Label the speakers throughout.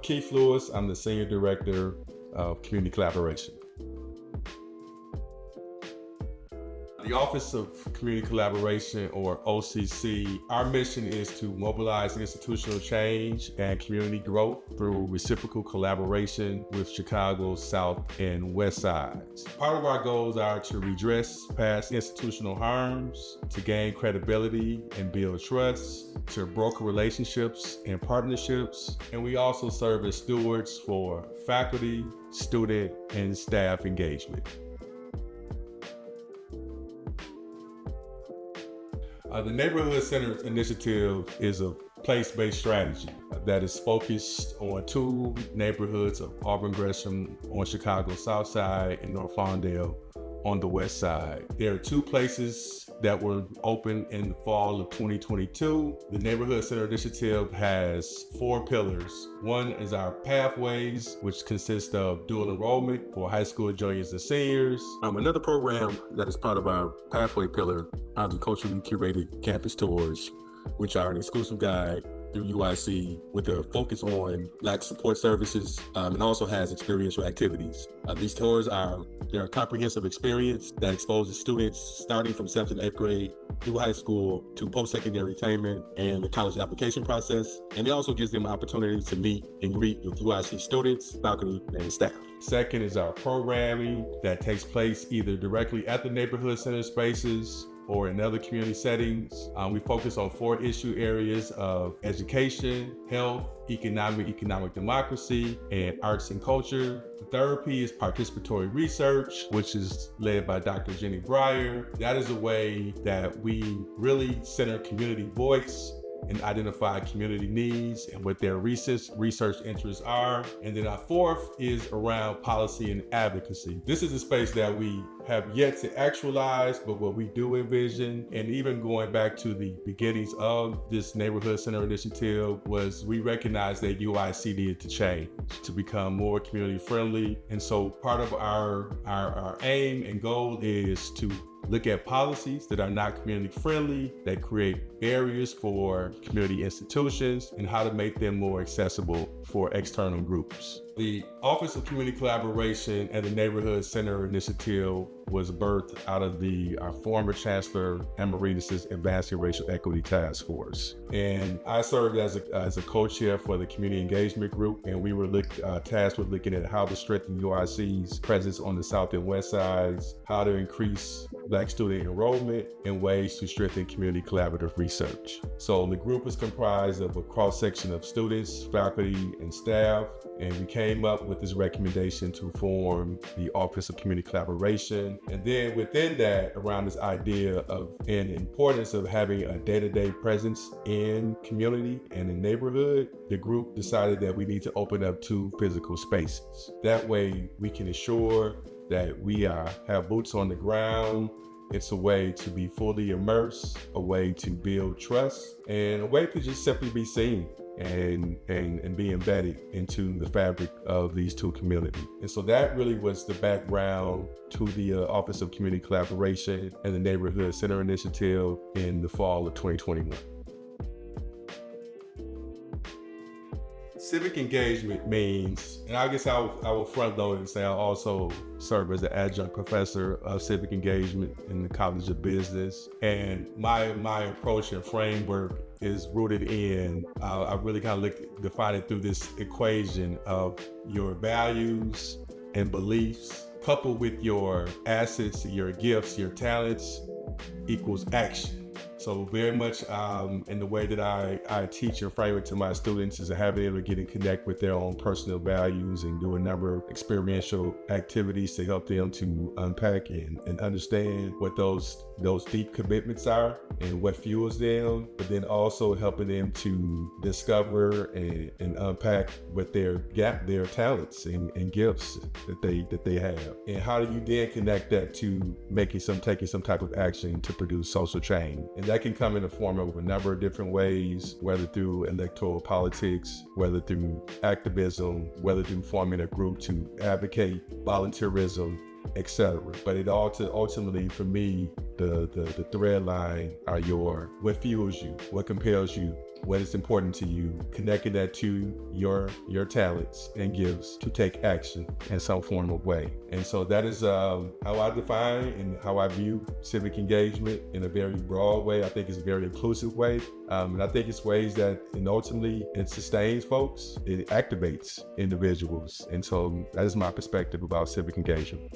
Speaker 1: Keith Lewis. I'm the Senior Director of Community Collaboration. The Office of Community Collaboration, or OCC, our mission is to mobilize institutional change and community growth through reciprocal collaboration with Chicago's South and West Sides. Part of our goals are to redress past institutional harms, to gain credibility and build trust, to broker relationships and partnerships, and we also serve as stewards for faculty, student, and staff engagement. The Neighborhood Center Initiative is a place-based strategy that is focused on two neighborhoods of Auburn, Gresham on Chicago's South Side and North Lawndale on the West Side. There are two places that were open in the fall of 2022. The Neighborhood Center Initiative has 4 pillars. One is our pathways, which consist of dual enrollment for high school juniors and seniors.
Speaker 2: Another program that is part of our pathway pillar are the culturally curated campus tours, which are an exclusive guide through UIC with a focus on Black support services, and also has experiential activities. These tours they're a comprehensive experience that exposes students starting from 7th and 8th grade through high school to post-secondary attainment and the college application process. And it also gives them opportunities to meet and greet with UIC students, faculty, and staff.
Speaker 1: Second is our programming that takes place either directly at the neighborhood center spaces or in other community settings. We focus on 4 issue areas of education, health, economic democracy, and arts and culture. The third P is participatory research, which is led by Dr. Jenny Breyer. That is a way that we really center community voice and identify community needs and what their research interests are. And then our fourth is around policy and advocacy. This is a space that we have yet to actualize, but what we do envision, and even going back to the beginnings of this Neighborhood Center Initiative, was we recognized that UIC needed to change to become more community friendly. And so part of our aim and goal is to look at policies that are not community friendly, that create barriers for community institutions, and how to make them more accessible for external groups. The Office of Community Collaboration and the Neighborhood Center Initiative was birthed out of our former Chancellor Amaritas' Advancing Racial Equity Task Force. And I served as a co-chair for the Community Engagement Group, and we were tasked with looking at how to strengthen UIC's presence on the South and West Sides, how to increase Black student enrollment, and ways to strengthen community collaborative research. So the group is comprised of a cross-section of students, faculty, and staff, and we came up with this recommendation to form the Office of Community Collaboration. And then within that, around this idea of and importance of having a day-to-day presence in community and in neighborhood, the group decided that we need to open up 2 physical spaces. That way we can ensure that we have boots on the ground. It's a way to be fully immersed, a way to build trust, and a way to just simply be seen and be embedded into the fabric of these 2 communities. And so that really was the background to the Office of Community Collaboration and the Neighborhood Center Initiative in the fall of 2021. Civic engagement means, and I guess I will front load and say I also serve as an adjunct professor of civic engagement in the College of Business. And my approach and framework is rooted in, I really kind of define it through this equation of your values and beliefs, coupled with your assets, your gifts, your talents, equals action. So very much in the way that I teach and frame it to my students is having them to get and connect with their own personal values and do a number of experiential activities to help them to unpack and understand what those deep commitments are and what fuels them, but then also helping them to discover and unpack what their talents and gifts that they have. And how do you then connect that to taking some type of action to produce social change? And that can come in the form of a number of different ways, whether through electoral politics, whether through activism, whether through forming a group to advocate, volunteerism, etc. But it ultimately, for me, the thread line are what fuels you, what compels you what is important to you, connecting that to your talents and gifts to take action in some form of way. And so that is how I define and how I view civic engagement in a very broad way. I think it's a very inclusive way. And I think it's ways that, and ultimately, it sustains folks, it activates individuals. And so that is my perspective about civic engagement.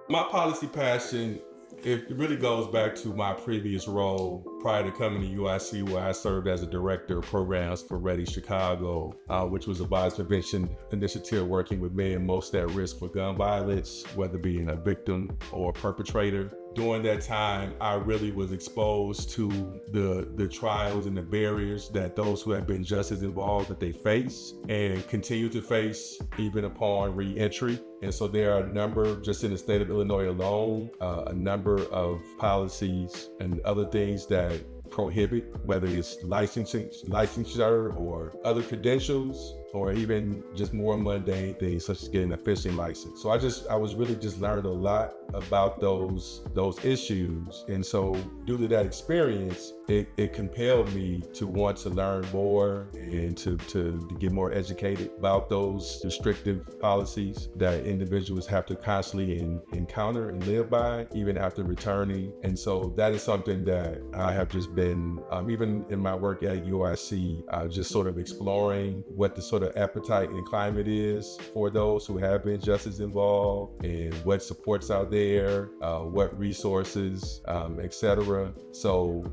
Speaker 1: My policy passion, it really goes back to my previous role prior to coming to UIC, where I served as a director of programs for Ready Chicago, which was a violence prevention initiative working with men most at risk for gun violence, whether being a victim or a perpetrator. During that time, I really was exposed to the trials and the barriers that those who have been justice involved that they face and continue to face even upon re-entry. And so there are a number, just in the state of Illinois alone, a number of policies and other things that prohibit, whether it's licensure or other credentials, or even just more mundane things such as getting a fishing license. So I was really just learning a lot about those issues. And so due to that experience, it compelled me to want to learn more and to get more educated about those restrictive policies that individuals have to constantly encounter and live by, even after returning. And so that is something that I have just been, even in my work at UIC, just sort of exploring what the sort of appetite and climate is for those who have been justice involved, and what supports out there, what resources, etc. So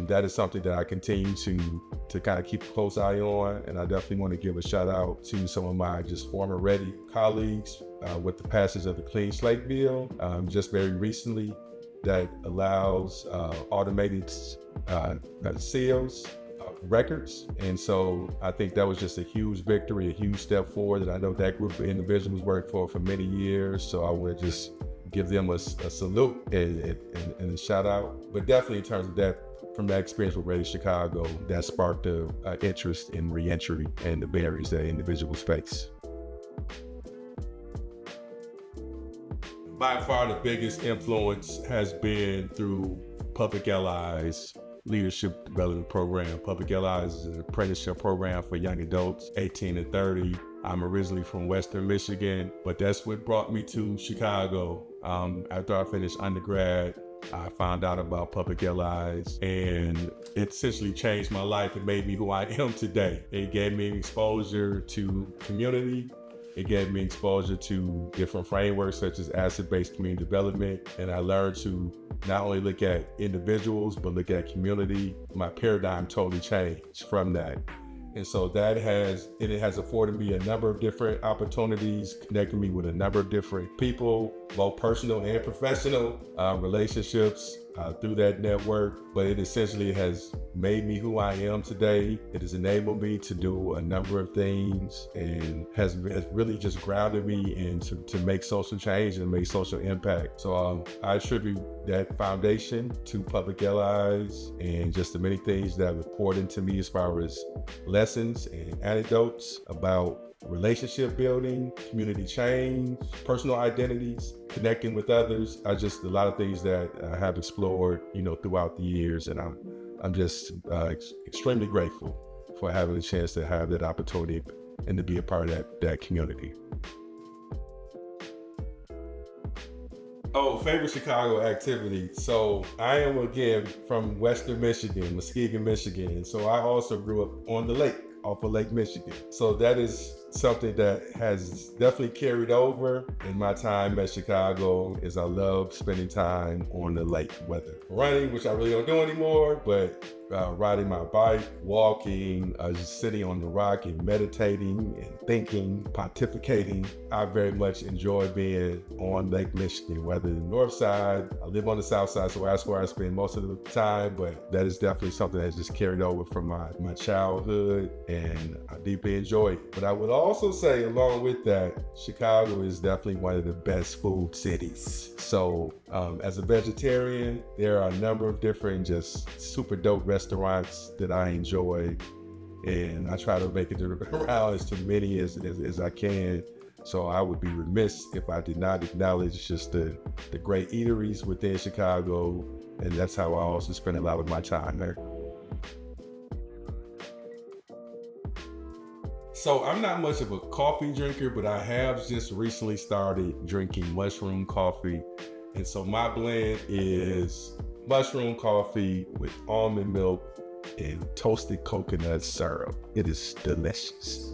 Speaker 1: that is something that I continue to kind of keep a close eye on, and I definitely want to give a shout out to some of my just former Ready colleagues with the passage of the Clean Slate Bill just very recently that allows automated seals records. And so I think that was just a huge victory, a huge step forward that I know that group of individuals worked for many years. So I want to just give them a salute and a shout out. But definitely in terms of that, from that experience with Ready Chicago, that sparked an interest in reentry and the barriers that individuals face. By far the biggest influence has been through Public Allies Leadership Development Program. Public Allies is an apprenticeship program for young adults 18 to 30. I'm originally from Western Michigan, but that's what brought me to Chicago. After I finished undergrad, I found out about Public Allies, and it essentially changed my life. It made me who I am today. It gave me exposure to community. It gave me exposure to different frameworks such as asset-based community development, and I learned to not only look at individuals, but look at community. My paradigm totally changed from that. And so it has afforded me a number of different opportunities, connecting me with a number of different people, both personal and professional relationships through that network. But it essentially has made me who I am today. It has enabled me to do a number of things, and has really just grounded me in to make social change and make social impact. So I attribute that foundation to Public Allies and just the many things that have poured into me as far as lessons and anecdotes about relationship building, community change, personal identities, connecting with others. A lot of things that I have explored, throughout the years, and I'm just extremely grateful for having the chance to have that opportunity and to be a part of that community. Oh, favorite Chicago activity. So I am, again, from Western Michigan, Muskegon, Michigan. So I also grew up on the lake, off of Lake Michigan. So that is something that has definitely carried over in my time at Chicago, is I love spending time on the lake, whether running, which I really don't do anymore, but riding my bike, walking, just sitting on the rock and meditating and thinking, pontificating. I very much enjoy being on Lake Michigan, whether the north side, I live on the south side, so that's where I spend most of the time, but that is definitely something that's just carried over from my childhood, and I deeply enjoy it. But I would also say, along with that, Chicago is definitely one of the best food cities. So as a vegetarian, there are a number of different just super dope restaurants that I enjoy, and I try to make it around as to many as I can. So I would be remiss if I did not acknowledge just the great eateries within Chicago, And that's how I also spend a lot of my time there. So I'm not much of a coffee drinker, but I have just recently started drinking mushroom coffee. And so my blend is mushroom coffee with almond milk and toasted coconut syrup. It is delicious.